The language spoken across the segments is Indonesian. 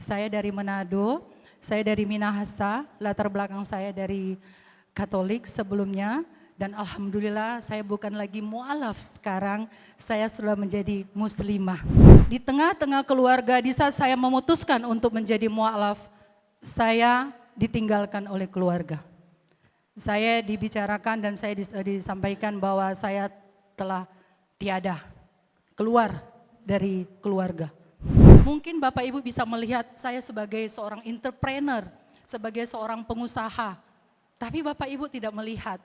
Saya dari Manado, saya dari Minahasa, latar belakang saya dari Katolik sebelumnya. Dan alhamdulillah saya bukan lagi mu'alaf sekarang, saya sudah menjadi muslimah. Di tengah-tengah keluarga, di saat saya memutuskan untuk menjadi mu'alaf, saya ditinggalkan oleh keluarga. Saya dibicarakan dan saya disampaikan bahwa saya telah tiada, keluar dari keluarga. Mungkin Bapak Ibu bisa melihat saya sebagai seorang entrepreneur, sebagai seorang pengusaha. Tapi Bapak Ibu tidak melihat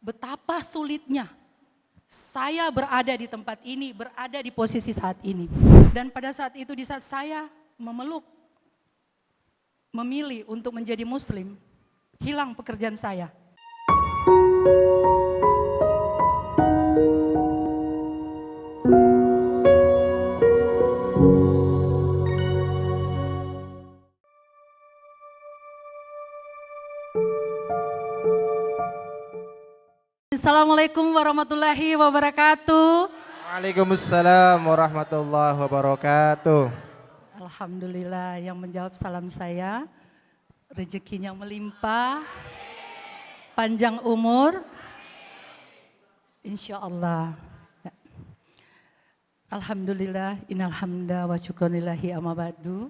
betapa sulitnya saya berada di tempat ini, berada di posisi saat ini. Dan pada saat itu, di saat saya memilih untuk menjadi muslim, hilang pekerjaan saya. Assalamualaikum warahmatullahi wabarakatuh. Waalaikumsalam warahmatullahi wabarakatuh. Alhamdulillah, yang menjawab salam saya, rezekinya melimpah, panjang umur, insya Allah. Alhamdulillah, innal hamda wa syukranillahi amma ba'du.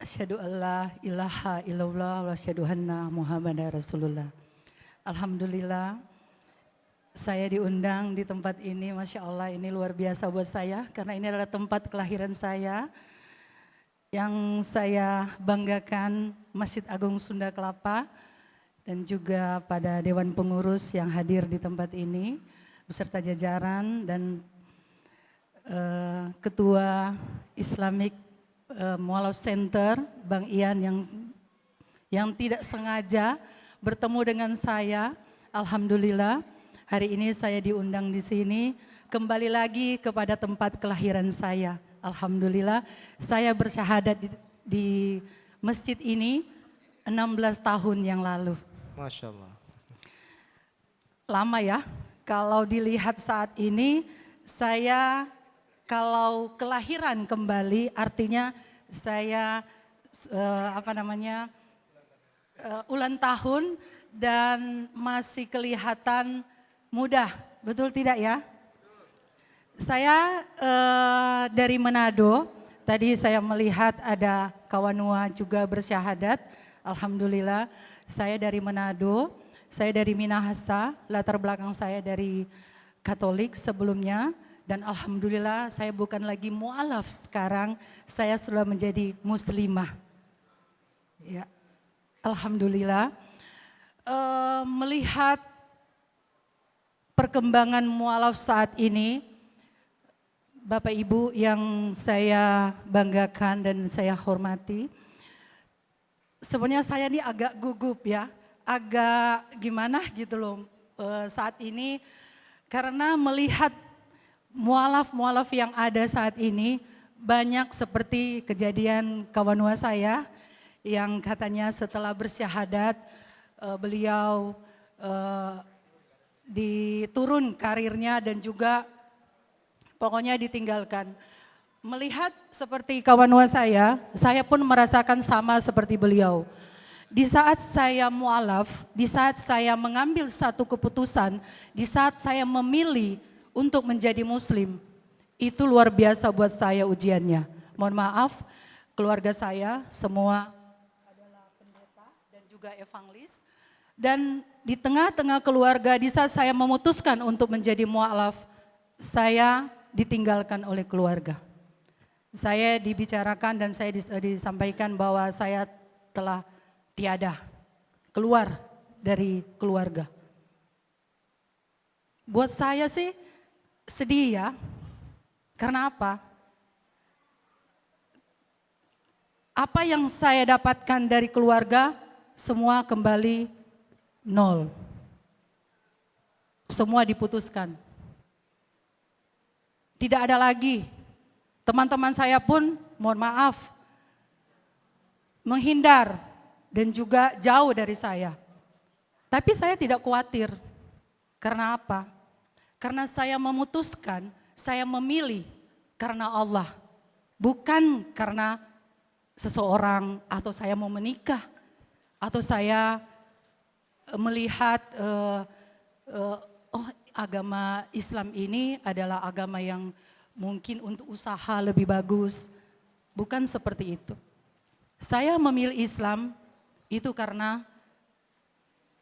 Asyhadu an la ilaha illallah wa asyhadu anna Muhammadar Rasulullah. Alhamdulillah, saya diundang di tempat ini, Masya Allah, ini luar biasa buat saya, karena ini adalah tempat kelahiran saya, yang saya banggakan Masjid Agung Sunda Kelapa, dan juga pada Dewan Pengurus yang hadir di tempat ini, beserta jajaran dan Ketua Islamic Mu'alaf Center, Bang Ian yang tidak sengaja bertemu dengan saya. Alhamdulillah, hari ini saya diundang di sini kembali lagi kepada tempat kelahiran saya. Alhamdulillah, saya bersyahadat di masjid ini 16 tahun yang lalu. Masya Allah. Lama ya, kalau dilihat saat ini saya kalau kelahiran kembali artinya saya ulang tahun dan masih kelihatan muda, betul tidak ya? Saya dari Manado, tadi saya melihat ada kawanua juga bersyahadat, alhamdulillah. Saya dari Manado, saya dari Minahasa, latar belakang saya dari Katolik sebelumnya. Dan alhamdulillah saya bukan lagi mu'alaf sekarang, saya sudah menjadi muslimah. Ya. Alhamdulillah, melihat perkembangan mu'alaf saat ini, Bapak Ibu yang saya banggakan dan saya hormati, sebenarnya saya ini agak gugup ya, agak gimana gitu loh saat ini, karena melihat mu'alaf yang ada saat ini banyak seperti kejadian kawanua saya, yang katanya setelah bersyahadat beliau diturun karirnya dan juga pokoknya ditinggalkan. Melihat seperti kawanua saya pun merasakan sama seperti beliau. Di saat saya mu'alaf, di saat saya mengambil satu keputusan, di saat saya memilih untuk menjadi muslim, itu luar biasa buat saya ujiannya. Mohon maaf, keluarga saya semua juga evangelis, dan di tengah-tengah keluarga di saat saya memutuskan untuk menjadi mu'alaf, saya ditinggalkan oleh keluarga. Saya dibicarakan dan saya disampaikan bahwa saya telah tiada, keluar dari keluarga. Buat saya sih sedih ya, karena apa? Apa yang saya dapatkan dari keluarga semua kembali nol. Semua diputuskan. Tidak ada lagi. Teman-teman saya pun, mohon maaf, menghindar dan juga jauh dari saya. Tapi saya tidak khawatir. Karena apa? Karena saya memutuskan, saya memilih karena Allah. Bukan karena seseorang, atau saya mau menikah, atau saya melihat oh agama Islam ini adalah agama yang mungkin untuk usaha lebih bagus. Bukan seperti itu. Saya memilih Islam itu karena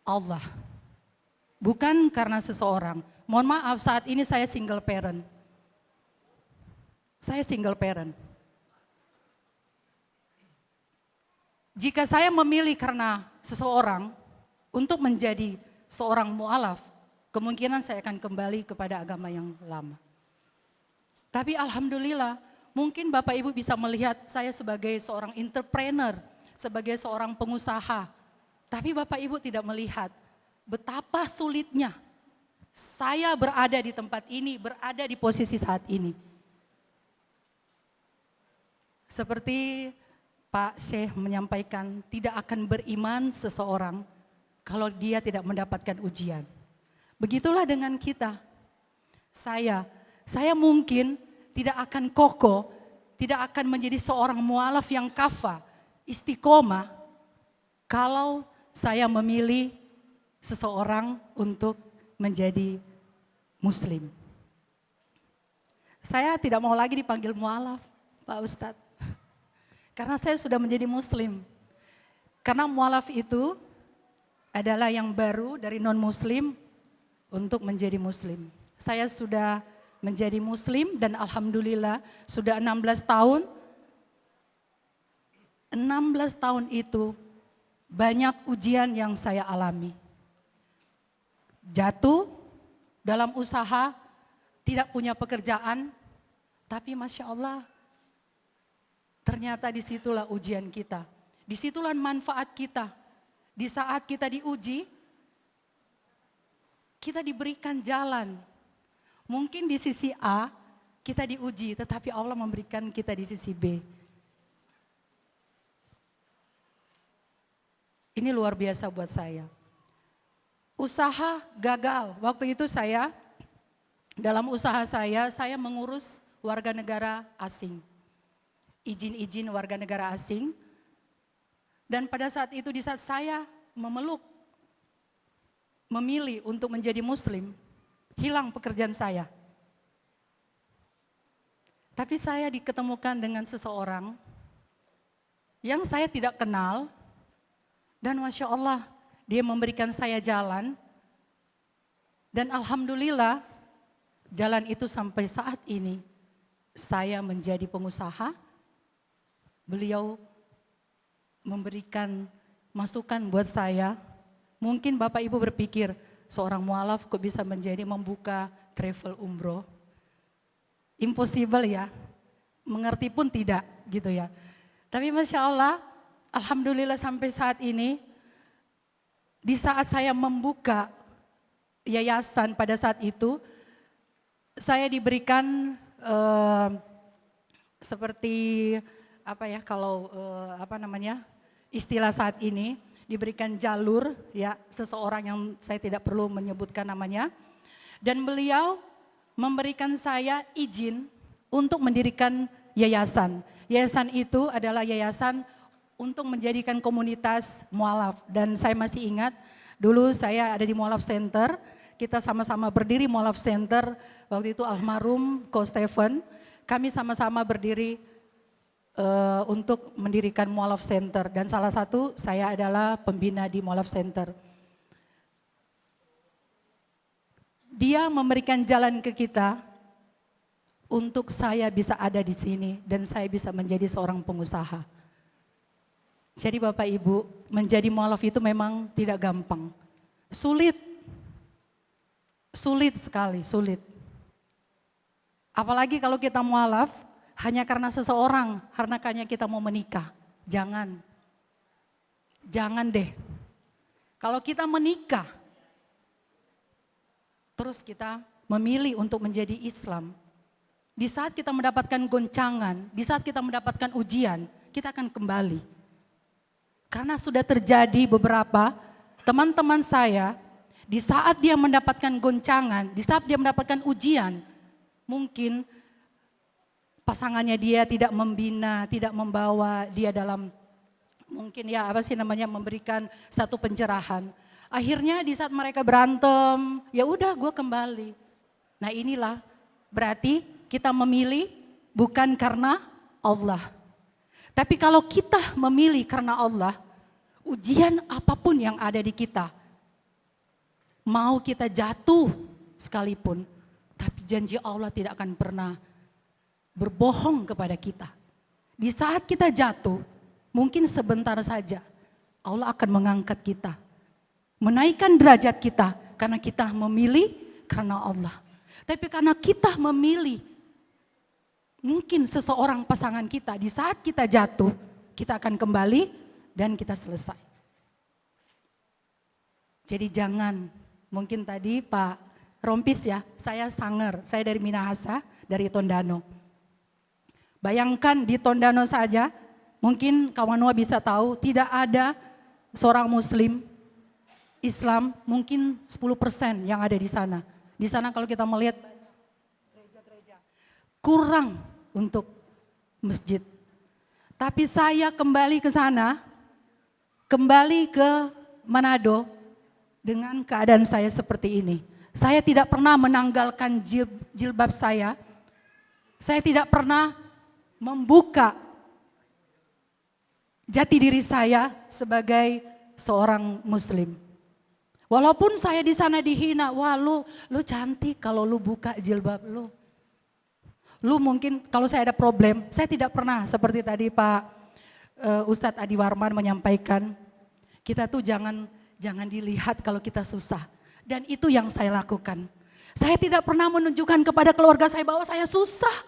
Allah. Bukan karena seseorang. Mohon maaf, saat ini saya single parent. Saya single parent. Jika saya memilih karena seseorang untuk menjadi seorang mu'alaf, kemungkinan saya akan kembali kepada agama yang lama. Tapi alhamdulillah, mungkin Bapak Ibu bisa melihat saya sebagai seorang entrepreneur, sebagai seorang pengusaha. Tapi Bapak Ibu tidak melihat betapa sulitnya saya berada di tempat ini, berada di posisi saat ini. Seperti Pak Syekh menyampaikan, tidak akan beriman seseorang kalau dia tidak mendapatkan ujian. Begitulah dengan kita. Saya mungkin tidak akan kokoh, tidak akan menjadi seorang mu'alaf yang kafah, istiqomah, kalau saya memilih seseorang untuk menjadi muslim. Saya tidak mau lagi dipanggil mu'alaf, Pak Ustadz. Karena saya sudah menjadi muslim. Karena mu'alaf itu adalah yang baru dari non-muslim untuk menjadi muslim. Saya sudah menjadi muslim dan alhamdulillah sudah 16 tahun. 16 tahun itu banyak ujian yang saya alami. Jatuh dalam usaha, tidak punya pekerjaan, tapi Masya Allah, ternyata disitulah ujian kita. Disitulah manfaat kita. Di saat kita diuji, kita diberikan jalan. Mungkin di sisi A kita diuji, tetapi Allah memberikan kita di sisi B. Ini luar biasa buat saya. Usaha gagal. Waktu itu dalam usaha saya mengurus warga negara asing. Izin-izin warga negara asing. Dan pada saat itu di saat saya memilih untuk menjadi muslim, hilang pekerjaan saya. Tapi saya diketemukan dengan seseorang yang saya tidak kenal, dan Masya Allah, dia memberikan saya jalan, dan alhamdulillah, jalan itu sampai saat ini, saya menjadi pengusaha, beliau memberikan masukan buat saya. Mungkin Bapak Ibu berpikir, seorang mu'alaf kok bisa membuka travel umroh? Impossible ya, mengerti pun tidak gitu ya. Tapi Masya Allah, alhamdulillah sampai saat ini, di saat saya membuka yayasan pada saat itu, saya diberikan seperti apa ya kalau istilah saat ini, diberikan jalur ya seseorang yang saya tidak perlu menyebutkan namanya, dan beliau memberikan saya izin untuk mendirikan yayasan. Yayasan itu adalah yayasan untuk menjadikan komunitas mu'alaf, dan saya masih ingat dulu saya ada di Mu'alaf Center, kita sama-sama berdiri Mu'alaf Center, waktu itu almarhum Ko Stephen, kami sama-sama berdiri untuk mendirikan Mu'alaf Center, dan salah satu saya adalah pembina di Mu'alaf Center. Dia memberikan jalan ke kita untuk saya bisa ada di sini dan saya bisa menjadi seorang pengusaha. Jadi Bapak Ibu, menjadi mu'alaf itu memang tidak gampang. Sulit sekali, sulit. Apalagi kalau kita mu'alaf hanya karena seseorang, karena kita mau menikah. Jangan deh. Kalau kita menikah, terus kita memilih untuk menjadi Islam, di saat kita mendapatkan goncangan, di saat kita mendapatkan ujian, kita akan kembali. Karena sudah terjadi beberapa teman-teman saya, di saat dia mendapatkan goncangan, di saat dia mendapatkan ujian, mungkin pasangannya dia tidak membina, tidak membawa dia dalam mungkin ya memberikan satu pencerahan. Akhirnya di saat mereka berantem, ya udah gue kembali. Nah inilah berarti kita memilih bukan karena Allah. Tapi kalau kita memilih karena Allah, ujian apapun yang ada di kita, mau kita jatuh sekalipun, tapi janji Allah tidak akan pernah berbohong kepada kita. Di saat kita jatuh, mungkin sebentar saja, Allah akan mengangkat kita. Menaikkan derajat kita, karena kita memilih karena Allah. Tapi karena kita memilih, mungkin seseorang pasangan kita, di saat kita jatuh, kita akan kembali dan kita selesai. Jadi jangan, mungkin tadi Pak Rompis ya, saya Sanger, saya dari Minahasa, dari Tondano. Bayangkan di Tondano saja, mungkin kawan Noah bisa tahu, tidak ada seorang muslim, Islam, mungkin 10% yang ada di sana. Di sana kalau kita melihat gereja-gereja, kurang untuk masjid. Tapi saya kembali ke sana, kembali ke Manado dengan keadaan saya seperti ini. Saya tidak pernah menanggalkan jilbab saya. Saya tidak pernah membuka jati diri saya sebagai seorang muslim. Walaupun saya di sana dihina, wah lu cantik kalau lu buka jilbab lu. Lu mungkin kalau saya ada problem, saya tidak pernah seperti tadi Pak Ustadz Adi Warman menyampaikan, kita tuh jangan dilihat kalau kita susah. Dan itu yang saya lakukan. Saya tidak pernah menunjukkan kepada keluarga saya bahwa saya susah.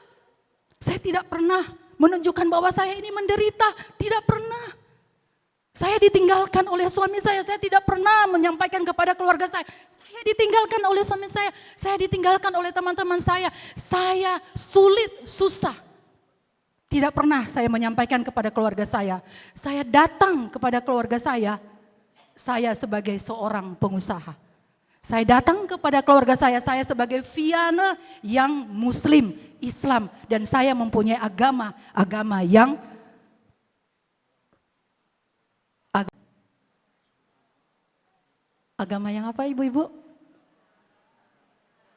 Saya tidak pernah menunjukkan bahwa saya ini menderita, tidak pernah. Saya ditinggalkan oleh suami saya tidak pernah menyampaikan kepada keluarga saya ditinggalkan oleh suami saya ditinggalkan oleh teman-teman saya sulit, susah. Tidak pernah saya menyampaikan kepada keluarga saya datang kepada keluarga saya sebagai seorang pengusaha. Saya datang kepada keluarga saya sebagai Viana yang muslim, Islam, dan saya mempunyai agama yang agama yang apa ibu-ibu?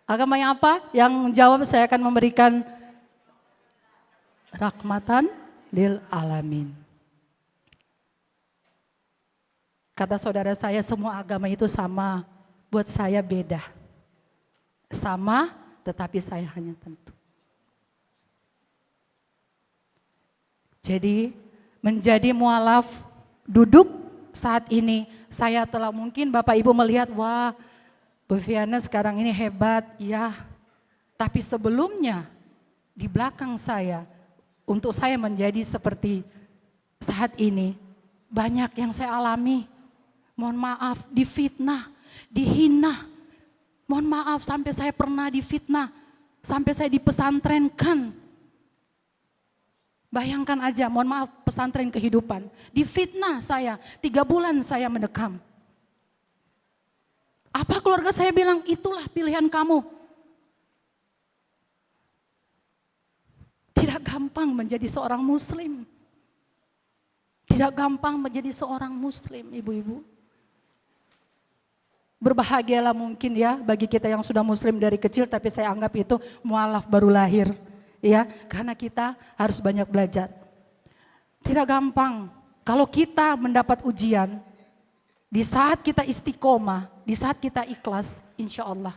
Agama yang apa? Yang jawab saya akan memberikan rahmatan lil alamin. Kata saudara saya semua agama itu sama, buat saya beda. Sama tetapi saya hanya tentu. Jadi menjadi mualaf duduk saat ini, saya telah mungkin Bapak Ibu melihat, wah Bu Viana sekarang ini hebat, ya. Tapi sebelumnya di belakang saya, untuk saya menjadi seperti saat ini, banyak yang saya alami. Mohon maaf, difitnah, dihina. Mohon maaf, sampai saya pernah difitnah, sampai saya dipesantrenkan. Bayangkan aja, mohon maaf, pesantren kehidupan. Difitnah saya, 3 bulan saya mendekam. Apa keluarga saya bilang, itulah pilihan kamu. Tidak gampang menjadi seorang muslim. Tidak gampang menjadi seorang muslim, ibu-ibu. Berbahagialah mungkin ya bagi kita yang sudah muslim dari kecil, tapi saya anggap itu mualaf baru lahir. Ya, karena kita harus banyak belajar. Tidak gampang. Kalau kita mendapat ujian, di saat kita istiqomah, di saat kita ikhlas, insya Allah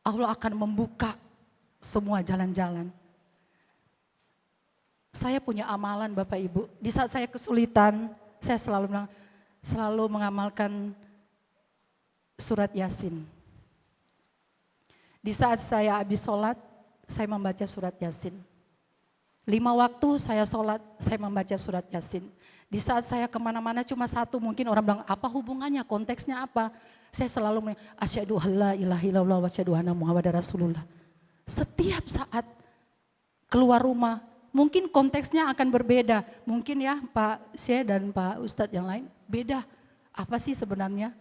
akan membuka semua jalan-jalan. Saya punya amalan Bapak Ibu. Di saat saya kesulitan, saya selalu mengamalkan surat Yasin. Di saat saya habis sholat, saya membaca surat Yasin. 5 waktu saya sholat, saya membaca surat Yasin. Di saat saya kemana-mana cuma satu, mungkin orang bilang apa hubungannya, konteksnya apa. Saya selalu asyhadu alla ilaha illallah wa asyhadu anna muhammadar rasulullah. Setiap saat keluar rumah, mungkin konteksnya akan berbeda. Mungkin ya Pak Syekh dan Pak Ustadz yang lain, beda. Apa sih sebenarnya,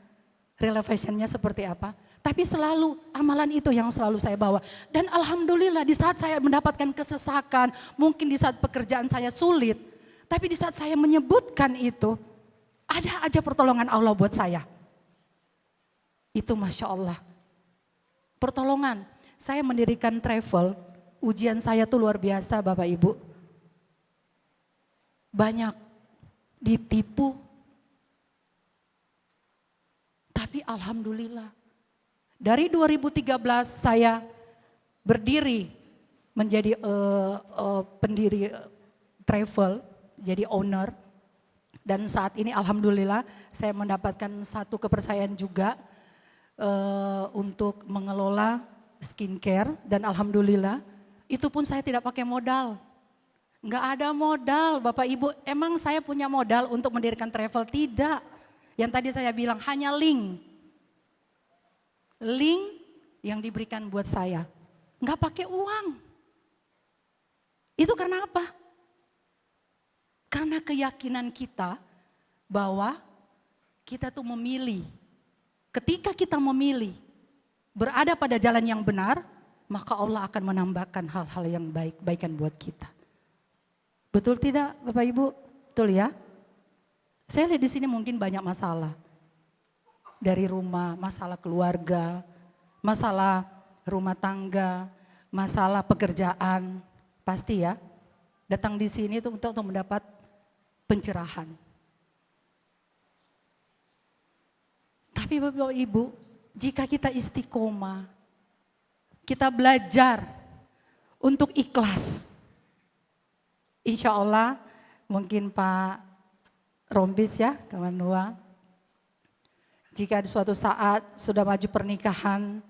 relevansinya seperti apa. Tapi selalu amalan itu yang selalu saya bawa. Dan alhamdulillah di saat saya mendapatkan kesesakan, mungkin di saat pekerjaan saya sulit, tapi di saat saya menyebutkan itu, ada aja pertolongan Allah buat saya. Itu Masya Allah. Pertolongan, saya mendirikan travel, ujian saya tuh luar biasa Bapak Ibu. Banyak ditipu, tapi alhamdulillah. Dari 2013 saya berdiri menjadi pendiri travel, jadi owner. Dan saat ini alhamdulillah saya mendapatkan satu kepercayaan juga untuk mengelola skincare. Dan alhamdulillah itu pun saya tidak pakai modal. Enggak ada modal Bapak Ibu, emang saya punya modal untuk mendirikan travel? Tidak. Yang tadi saya bilang hanya link. Link yang diberikan buat saya. Enggak pakai uang. Itu karena apa? Karena keyakinan kita bahwa kita tuh memilih. Ketika kita memilih berada pada jalan yang benar, maka Allah akan menambahkan hal-hal yang baik-baikan buat kita. Betul tidak Bapak Ibu? Betul ya? Saya lihat di sini mungkin banyak masalah. Dari rumah, masalah keluarga, masalah rumah tangga, masalah pekerjaan. Pasti ya, datang di sini itu untuk mendapat pencerahan. Tapi Bapak Ibu, jika kita istiqomah, kita belajar untuk ikhlas. Insya Allah mungkin Pak Rombis ya, kawan Nua. Jika di suatu saat sudah maju pernikahan,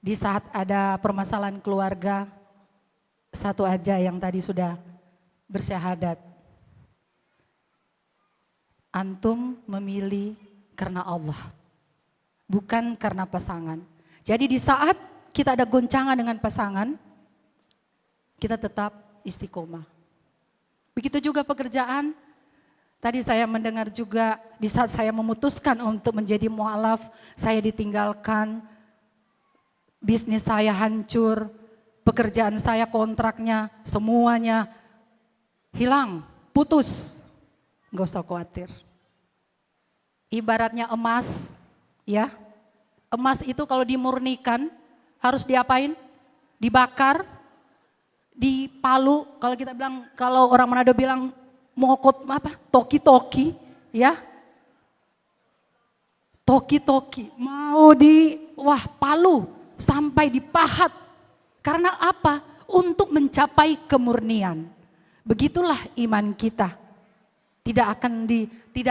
di saat ada permasalahan keluarga, satu aja yang tadi sudah bersyahadat. Antum memilih karena Allah, bukan karena pasangan. Jadi di saat kita ada goncangan dengan pasangan, kita tetap istiqomah. Begitu juga pekerjaan. Tadi saya mendengar juga di saat saya memutuskan untuk menjadi mu'alaf, saya ditinggalkan, bisnis saya hancur, pekerjaan saya kontraknya semuanya hilang, putus. Gak usah khawatir. Ibaratnya emas, ya. Emas itu kalau dimurnikan harus diapain? Dibakar, dipalu. Kalau kita bilang, kalau orang Manado bilang mokot apa? Toki-toki, ya. Toki-toki, mau palu sampai dipahat. Karena apa? Untuk mencapai kemurnian. Begitulah iman kita. Tidak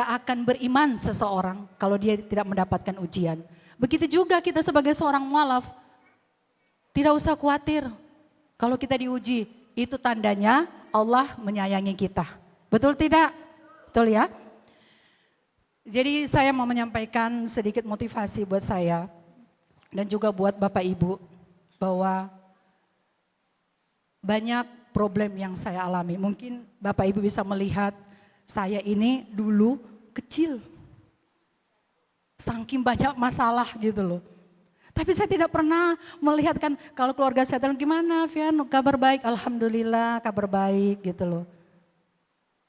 akan beriman seseorang kalau dia tidak mendapatkan ujian. Begitu juga kita sebagai seorang mu'alaf. Tidak usah khawatir. Kalau kita diuji, itu tandanya Allah menyayangi kita. Betul tidak? Betul ya? Jadi saya mau menyampaikan sedikit motivasi buat saya dan juga buat Bapak Ibu bahwa banyak problem yang saya alami. Mungkin Bapak Ibu bisa melihat saya ini dulu kecil. Saking banyak masalah gitu loh. Tapi saya tidak pernah melihatkan kalau keluarga saya bilang gimana Fian, kabar baik, alhamdulillah kabar baik gitu loh.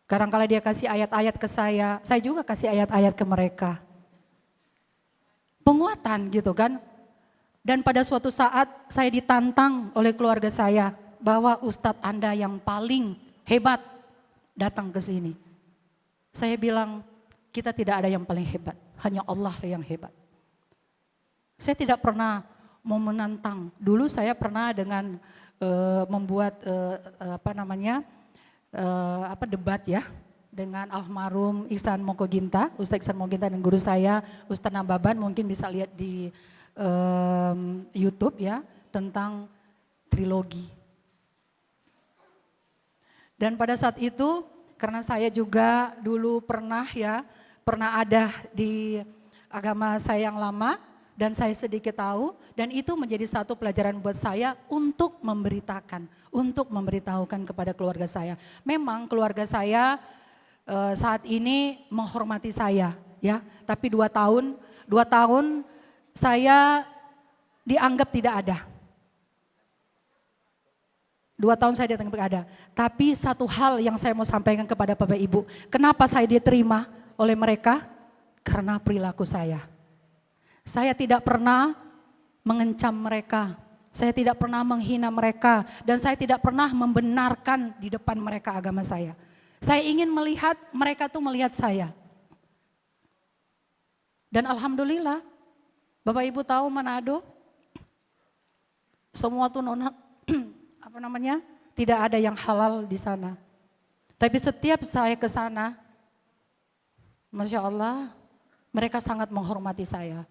Kadang-kala dia kasih ayat-ayat ke saya juga kasih ayat-ayat ke mereka. Penguatan gitu kan. Dan pada suatu saat saya ditantang oleh keluarga saya bahwa Ustadz Anda yang paling hebat datang ke sini. Saya bilang kita tidak ada yang paling hebat, hanya Allah yang hebat. Saya tidak pernah mau menantang. Dulu saya pernah dengan membuat debat ya dengan almarhum Ihsan Mokoginta, Ustadz Ihsan Mokoginta dan guru saya Ustadz Nababan, mungkin bisa lihat di YouTube ya tentang trilogi. Dan pada saat itu karena saya juga dulu pernah ada di agama saya yang lama dan saya sedikit tahu dan itu menjadi satu pelajaran buat saya untuk memberitahukan kepada keluarga saya. Memang keluarga saya saat ini menghormati saya ya, tapi 2 tahun saya dianggap tidak ada. 2 tahun saya dianggap tidak ada. Tapi satu hal yang saya mau sampaikan kepada Bapak Ibu. Kenapa saya diterima oleh mereka? Karena perilaku saya. Saya tidak pernah mengencam mereka. Saya tidak pernah menghina mereka dan saya tidak pernah membenarkan di depan mereka agama saya. Saya ingin melihat mereka tuh melihat saya. Dan alhamdulillah, Bapak Ibu tahu Manado, semua tuh apa namanya? Tidak ada yang halal di sana. Tapi setiap saya ke sana, Masya Allah, mereka sangat menghormati saya.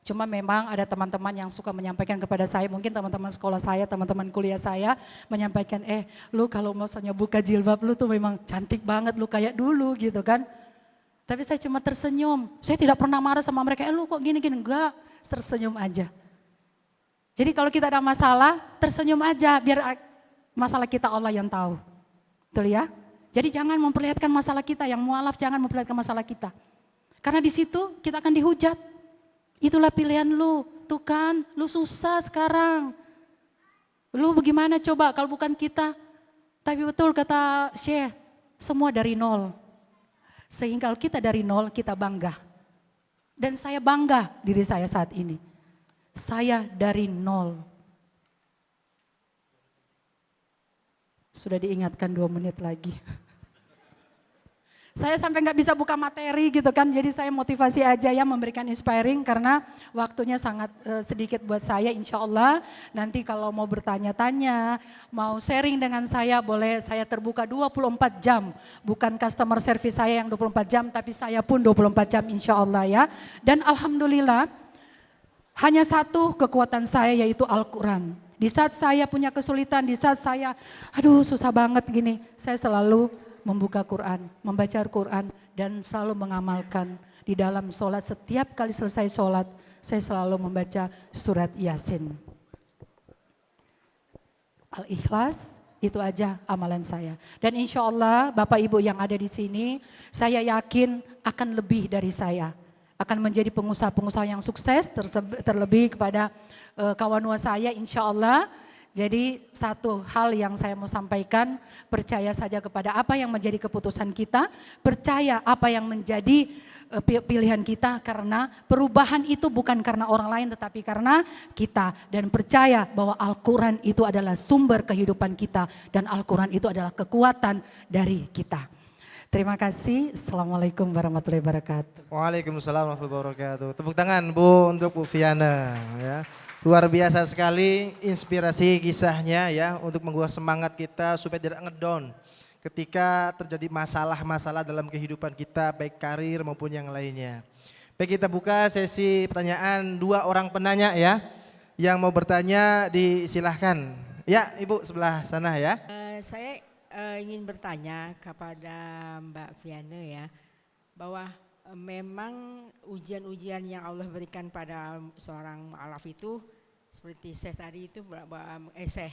Cuma memang ada teman-teman yang suka menyampaikan kepada saya, mungkin teman-teman sekolah saya, teman-teman kuliah saya menyampaikan, lu kalau misalnya buka jilbab lu tuh memang cantik banget, lu kayak dulu gitu kan. Tapi saya cuma tersenyum, saya tidak pernah marah sama mereka, lu kok gini-gini, enggak, tersenyum aja. Jadi kalau kita ada masalah, tersenyum aja, biar masalah kita Allah yang tahu. Betul ya? Jadi jangan memperlihatkan masalah kita, yang mualaf jangan memperlihatkan masalah kita. Karena di situ kita akan dihujat. Itulah pilihan lu, tuh kan, lu susah sekarang. Lu bagaimana coba kalau bukan kita. Tapi betul kata Syekh, semua dari nol. Sehingga kalau kita dari nol, kita bangga. Dan saya bangga diri saya saat ini. Saya dari nol. Sudah diingatkan 2 menit lagi. Saya sampai nggak bisa buka materi gitu kan, jadi saya motivasi aja ya memberikan inspiring karena waktunya sangat sedikit buat saya. Insya Allah nanti kalau mau bertanya-tanya, mau sharing dengan saya boleh, saya terbuka 24 jam. Bukan customer service saya yang 24 jam, tapi saya pun 24 jam insya Allah ya. Dan alhamdulillah hanya satu kekuatan saya yaitu Al-Quran. Di saat saya punya kesulitan, di saat saya aduh susah banget gini, saya selalu membuka Quran, membaca Quran dan selalu mengamalkan di dalam sholat. Setiap kali selesai sholat, saya selalu membaca surat Yasin. Al-Ikhlas, itu aja amalan saya. Dan insya Allah Bapak Ibu yang ada di sini, saya yakin akan lebih dari saya. Akan menjadi pengusaha-pengusaha yang sukses, terlebih kepada kawan saya insya Allah. Jadi satu hal yang saya mau sampaikan, percaya saja kepada apa yang menjadi keputusan kita, percaya apa yang menjadi pilihan kita karena perubahan itu bukan karena orang lain tetapi karena kita. Dan percaya bahwa Al-Quran itu adalah sumber kehidupan kita dan Al-Quran itu adalah kekuatan dari kita. Terima kasih. Assalamualaikum warahmatullahi wabarakatuh. Waalaikumsalam warahmatullahi wabarakatuh. Tepuk tangan Bu untuk Bu Viana ya. Luar biasa sekali inspirasi kisahnya ya untuk membuat semangat kita supaya tidak ngedown ketika terjadi masalah-masalah dalam kehidupan kita baik karir maupun yang lainnya. Baik, kita buka sesi pertanyaan 2 orang penanya ya. Yang mau bertanya disilahkan. Ya Ibu sebelah sana ya. Saya ingin bertanya kepada Mbak Viana ya bahwa memang ujian-ujian yang Allah berikan pada seorang mu'alaf itu seperti Syekh tadi itu Syekh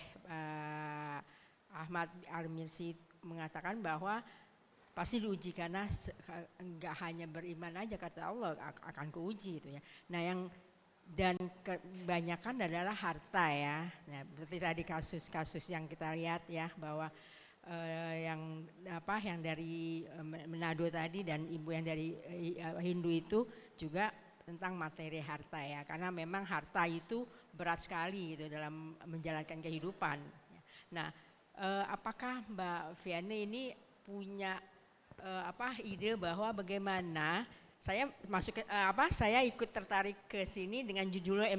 Ahmad Al-Mirsi mengatakan bahwa pasti diuji karena enggak hanya beriman aja kata Allah akan keuji itu ya. Nah yang dan kebanyakan adalah harta ya. Nah, seperti tadi kasus-kasus yang kita lihat ya bahwa yang dari Manado tadi dan ibu yang dari Hindu itu juga tentang materi harta ya, karena memang harta itu berat sekali gitu dalam menjalankan kehidupan. Nah, apakah Mbak Viana ini punya ide bahwa bagaimana saya saya ikut tertarik ke sini dengan judulnya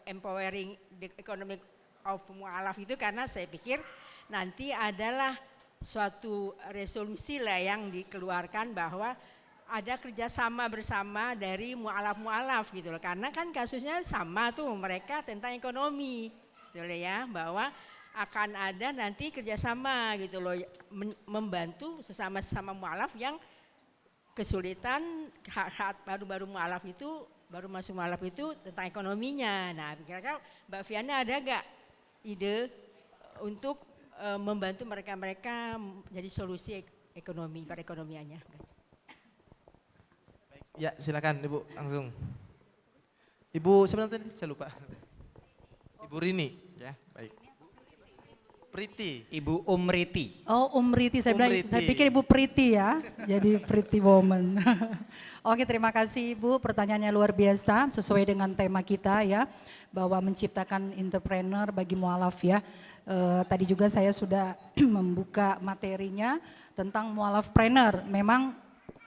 Empowering the Economic of Mu'alaf itu karena saya pikir nanti adalah suatu resolusi lah yang dikeluarkan bahwa ada kerjasama bersama dari mu'alaf-mu'alaf gitu loh. Karena kan kasusnya sama tuh mereka tentang ekonomi gitu loh ya. Bahwa akan ada nanti kerjasama gitu loh membantu sesama-sesama mu'alaf yang kesulitan baru-baru mu'alaf itu, baru masuk mu'alaf itu tentang ekonominya. Nah kira-kira Mbak Viana ada gak ide untuk membantu mereka-mereka jadi solusi ekonomi perekonomiannya. Ya silakan Ibu langsung. Ibu sebentar tadi saya lupa. Ibu Rini, ya, baik. Priti. Ibu Umriti. Oh, Umriti, saya bilang, Umriti. saya pikir Ibu Priti ya, jadi Pretty Woman. Oke, terima kasih Ibu, pertanyaannya luar biasa, sesuai dengan tema kita ya, bahwa menciptakan entrepreneur bagi mualaf ya. Tadi juga saya sudah membuka materinya tentang mualafpreneur. Memang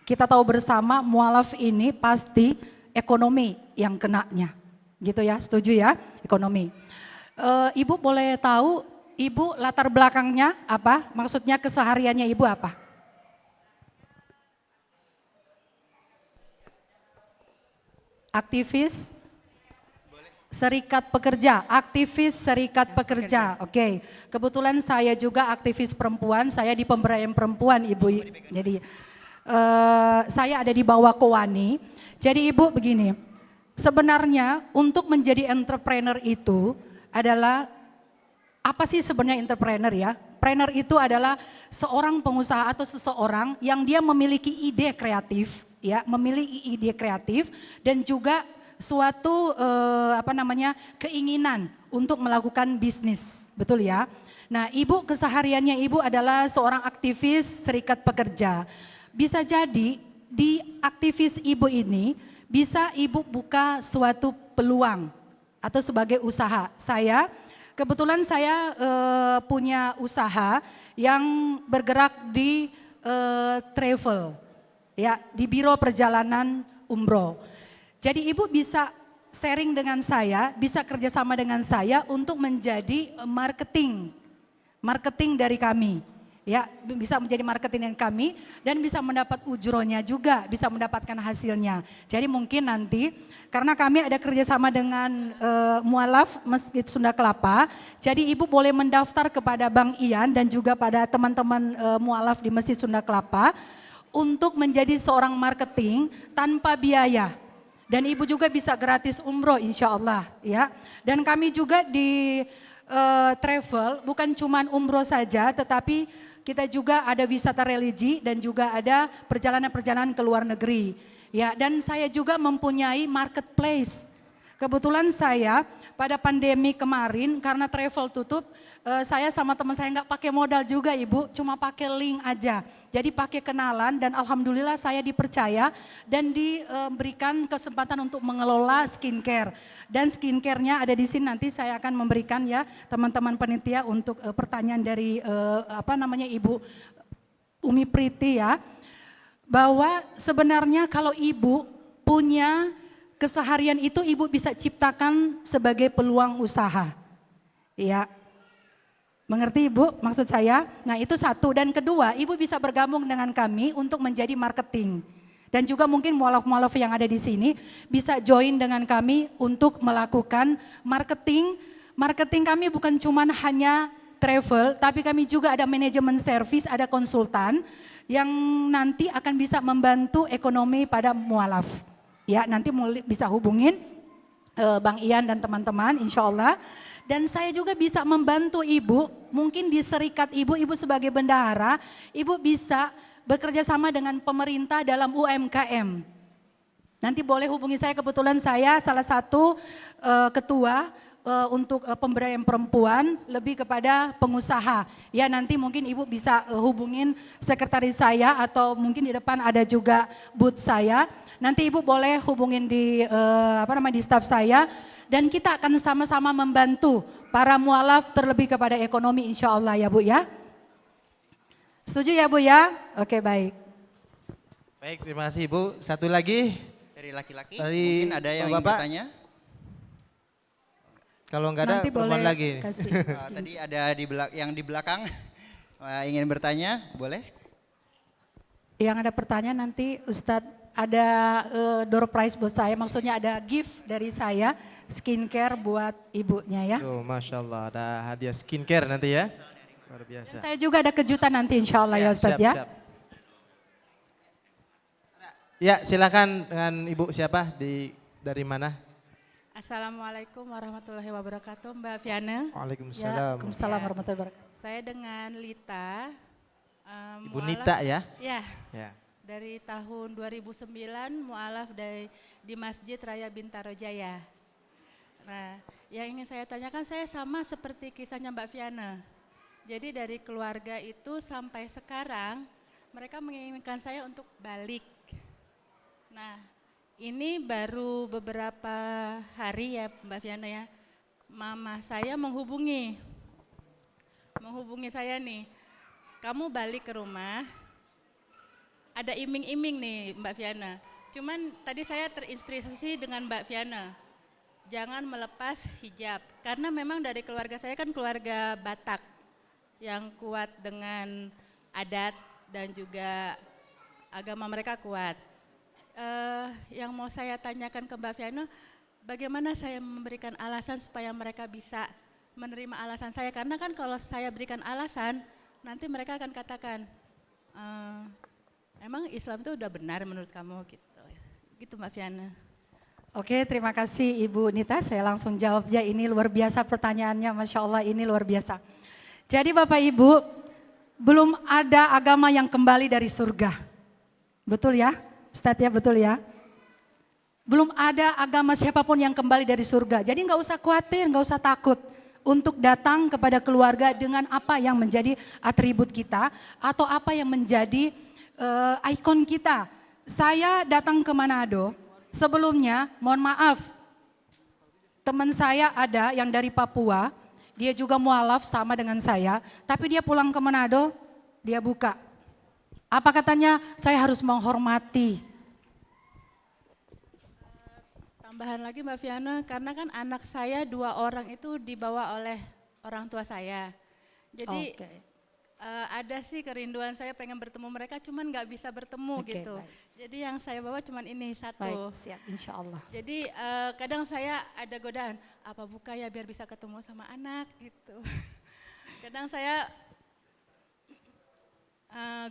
kita tahu bersama mualaf ini pasti ekonomi yang kenanya, gitu ya, setuju ya, ekonomi. Ibu boleh tahu, Ibu latar belakangnya apa? Maksudnya kesehariannya Ibu apa? Aktivis Serikat Pekerja, aktivis Serikat Pekerja. Oke, kebetulan saya juga aktivis perempuan, saya di pemberdayaan perempuan Ibu. Jadi saya ada di bawah Kowani. Jadi Ibu begini, sebenarnya untuk menjadi entrepreneur itu adalah apa sih sebenarnya entrepreneur ya? Entrepreneur itu adalah seorang pengusaha atau seseorang yang dia memiliki ide kreatif, ya, memiliki ide kreatif dan juga suatu keinginan untuk melakukan bisnis, betul ya? Nah, Ibu kesehariannya Ibu adalah seorang aktivis Serikat Pekerja. Bisa jadi di aktivis Ibu ini bisa Ibu buka suatu peluang atau sebagai usaha. Kebetulan saya punya usaha yang bergerak di travel, ya, di biro perjalanan umroh. Jadi Ibu bisa sharing dengan saya, bisa kerjasama dengan saya untuk menjadi marketing dari kami. Ya, bisa menjadi marketing dari kami dan bisa mendapat ujronya juga, bisa mendapatkan hasilnya. Jadi mungkin nanti karena kami ada kerjasama dengan mualaf Masjid Sunda Kelapa, jadi Ibu boleh mendaftar kepada Bang Ian dan juga pada teman-teman mualaf di Masjid Sunda Kelapa untuk menjadi seorang marketing tanpa biaya. Dan Ibu juga bisa gratis umroh insya Allah ya. Dan kami juga di travel bukan cuma umroh saja tetapi kita juga ada wisata religi dan juga ada perjalanan-perjalanan ke luar negeri. Ya, dan saya juga mempunyai marketplace. Kebetulan saya pada pandemi kemarin karena travel tutup, saya sama teman saya nggak pakai modal juga Ibu, cuma pakai link aja. Jadi pakai kenalan dan alhamdulillah saya dipercaya dan diberikan kesempatan untuk mengelola skincare. Dan skincare-nya ada di sini, nanti saya akan memberikan ya teman-teman panitia untuk pertanyaan dari Ibu Umi Priti ya. Bahwa sebenarnya kalau Ibu punya keseharian itu Ibu bisa ciptakan sebagai peluang usaha. Ya. Mengerti Ibu maksud saya? Nah itu satu, dan kedua Ibu bisa bergabung dengan kami untuk menjadi marketing. Dan juga mungkin mualaf-mualaf yang ada di sini bisa join dengan kami untuk melakukan marketing. Marketing kami bukan cuma hanya travel, tapi kami juga ada manajemen service, ada konsultan yang nanti akan bisa membantu ekonomi pada mualaf. Ya nanti bisa hubungin Bang Ian dan teman-teman insya Allah. Dan saya juga bisa membantu Ibu, mungkin di serikat Ibu sebagai bendahara, Ibu bisa bekerja sama dengan pemerintah dalam UMKM. Nanti boleh hubungi saya, kebetulan saya salah satu ketua untuk pemberdayaan perempuan lebih kepada pengusaha. Ya nanti mungkin Ibu bisa hubungin sekretaris saya atau mungkin di depan ada juga booth saya. Nanti Ibu boleh hubungin di di staff saya. Dan kita akan sama-sama membantu para mualaf terlebih kepada ekonomi insya Allah ya Bu ya. Setuju ya Bu ya? Oke baik. Baik, terima kasih Ibu. Satu lagi. Dari laki-laki, Dari mungkin ada yang ingin Bapak. bertanya? Kalau enggak ada, Nanti boleh perempuan lagi. kasih. Tadi ada yang di belakang ingin bertanya, boleh? Yang ada pertanyaan nanti Ustadz ada door prize buat saya, maksudnya ada gift dari saya, skincare buat ibunya ya. Tuh, Masya Allah, ada hadiah skincare nanti ya. Luar biasa. Saya juga ada kejutan nanti insya Allah ya Ustadz ya. Siap. Ya silakan dengan Ibu siapa, dari mana? Assalamualaikum warahmatullahi wabarakatuh, Mbak Fiana. Waalaikumsalam. Waalaikumsalam warahmatullahi wabarakatuh. Saya dengan Lita. Ibu Nita ya? Ya, Ya. dari tahun 2009 mualaf di Masjid Raya Bintaro Jaya. Nah, yang ingin saya tanyakan saya sama seperti kisahnya Mbak Fiana. Jadi dari keluarga itu sampai sekarang mereka menginginkan saya untuk balik. Nah, ini baru beberapa hari ya Mbak Fiana ya, mama saya menghubungi saya nih, kamu balik ke rumah, ada iming-iming nih Mbak Fiana. Cuman tadi saya terinspirasi dengan Mbak Fiana, jangan melepas hijab. Karena memang dari keluarga saya kan keluarga Batak, yang kuat dengan adat dan juga agama mereka kuat. Yang mau saya tanyakan ke Mbak Fiana, bagaimana saya memberikan alasan supaya mereka bisa menerima alasan saya, karena kan kalau saya berikan alasan, nanti mereka akan katakan, emang Islam itu udah benar menurut kamu gitu Mbak Fiana. Oke, terima kasih Ibu Nita, saya langsung jawab ya, ini luar biasa pertanyaannya, Masya Allah ini luar biasa. Jadi Bapak Ibu, belum ada agama yang kembali dari surga, betul ya? Ustadz ya, betul ya? Belum ada agama siapapun yang kembali dari surga, jadi nggak usah khawatir, nggak usah takut untuk datang kepada keluarga dengan apa yang menjadi atribut kita atau apa yang menjadi ikon kita. Saya datang ke Manado, sebelumnya mohon maaf, teman saya ada yang dari Papua, dia juga mualaf sama dengan saya, tapi dia pulang ke Manado, dia buka. Apa katanya? Saya harus menghormati. Tambahan lagi Mbak Fiana, karena kan anak saya 2 orang itu dibawa oleh orang tua saya. Jadi ada sih kerinduan saya pengen bertemu mereka, cuman nggak bisa bertemu gitu. Baik. Jadi yang saya bawa cuman ini satu. Baik, siap insya Allah. Jadi kadang saya ada godaan, apa buka ya biar bisa ketemu sama anak gitu. Kadang saya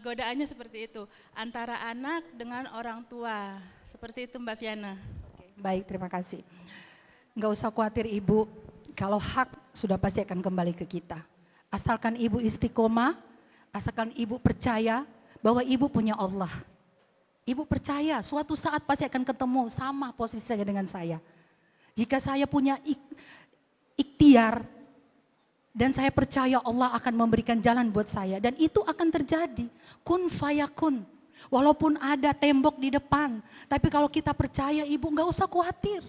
godaannya seperti itu, antara anak dengan orang tua. Seperti itu Mbak Fiana. Baik, terima kasih. Enggak usah khawatir Ibu, kalau hak sudah pasti akan kembali ke kita. Asalkan Ibu istiqomah, asalkan Ibu percaya bahwa Ibu punya Allah. Ibu percaya suatu saat pasti akan ketemu sama posisinya dengan saya. Jika saya punya ikhtiar dan saya percaya Allah akan memberikan jalan buat saya dan itu akan terjadi. Kun fayakun. Walaupun ada tembok di depan, tapi kalau kita percaya Ibu nggak usah khawatir.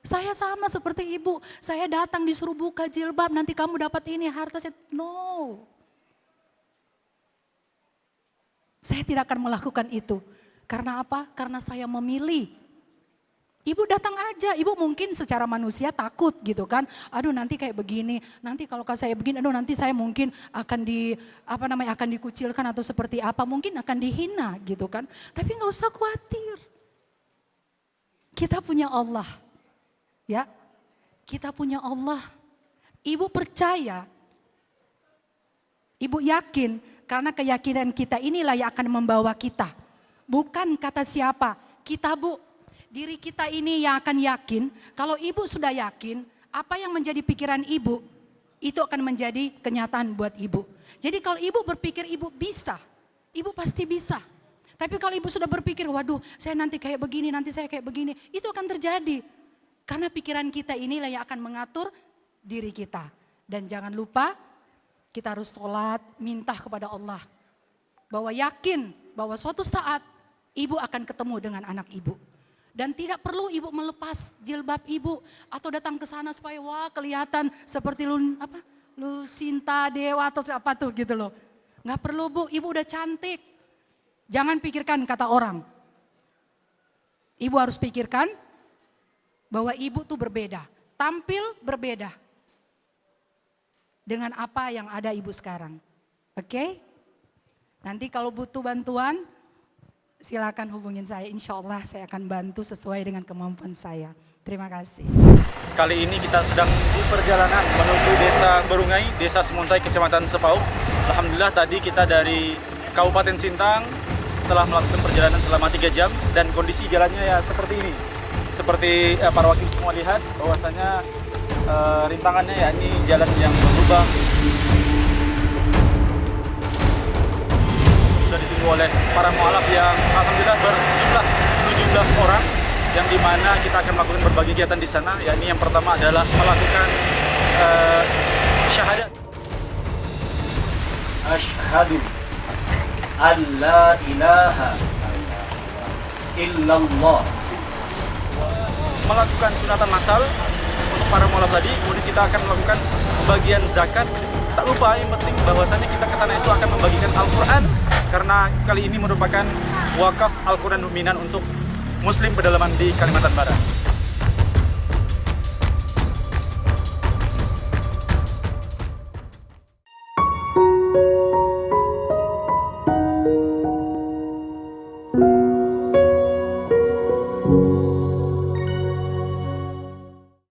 Saya sama seperti Ibu, saya datang disuruh buka jilbab, nanti kamu dapat ini harta, no. Saya tidak akan melakukan itu. Karena apa? Karena saya memilih. Ibu datang aja, Ibu mungkin secara manusia takut gitu kan. Aduh nanti kayak begini, nanti kalau saya begini, aduh nanti saya mungkin akan akan dikucilkan atau seperti apa, mungkin akan dihina gitu kan. Tapi nggak usah khawatir. Kita punya Allah. Ya. Kita punya Allah. Ibu percaya. Ibu yakin karena keyakinan kita inilah yang akan membawa kita. Bukan kata siapa, kita Bu. Diri kita ini yang akan yakin, kalau Ibu sudah yakin, apa yang menjadi pikiran Ibu, itu akan menjadi kenyataan buat Ibu. Jadi kalau Ibu berpikir Ibu bisa, Ibu pasti bisa. Tapi kalau Ibu sudah berpikir, waduh saya nanti kayak begini, nanti saya kayak begini, itu akan terjadi. Karena pikiran kita inilah yang akan mengatur diri kita. Dan jangan lupa, kita harus sholat, minta kepada Allah. Bahwa yakin, bahwa suatu saat Ibu akan ketemu dengan anak Ibu. Dan tidak perlu Ibu melepas jilbab Ibu atau datang ke sana supaya wah kelihatan seperti Lucinta Dewa atau apa tuh gitu loh. Nggak perlu Bu, Ibu udah cantik. Jangan pikirkan kata orang. Ibu harus pikirkan bahwa Ibu tuh berbeda, tampil berbeda dengan apa yang ada Ibu sekarang. Oke? Nanti kalau butuh bantuan, silakan hubungin saya, insya Allah saya akan bantu sesuai dengan kemampuan saya. Terima kasih. Kali ini kita sedang di perjalanan menuju Desa Berungai, Desa Semontai, Kecamatan Sepauk. Alhamdulillah tadi kita dari Kabupaten Sintang setelah melakukan perjalanan selama 3 jam dan kondisi jalannya ya seperti ini. Seperti para wakil semua lihat bahwasanya rintangannya ya ini jalan yang berlubang. Sudah ditunggu oleh para mualaf yang alhamdulillah berjumlah 17 orang yang dimana kita akan melakukan berbagai kegiatan di sana. Yakni yang pertama adalah melakukan syahadat. Asyhadu an la ilaha illallah. Melakukan sunatan massal untuk para mualaf tadi, kemudian kita akan melakukan bagian zakat. Tak lupa yang penting bahwasannya kita ke sana itu akan membagikan Al-Quran, karena kali ini merupakan wakaf Al-Quran dominan untuk Muslim pedalaman di Kalimantan Barat.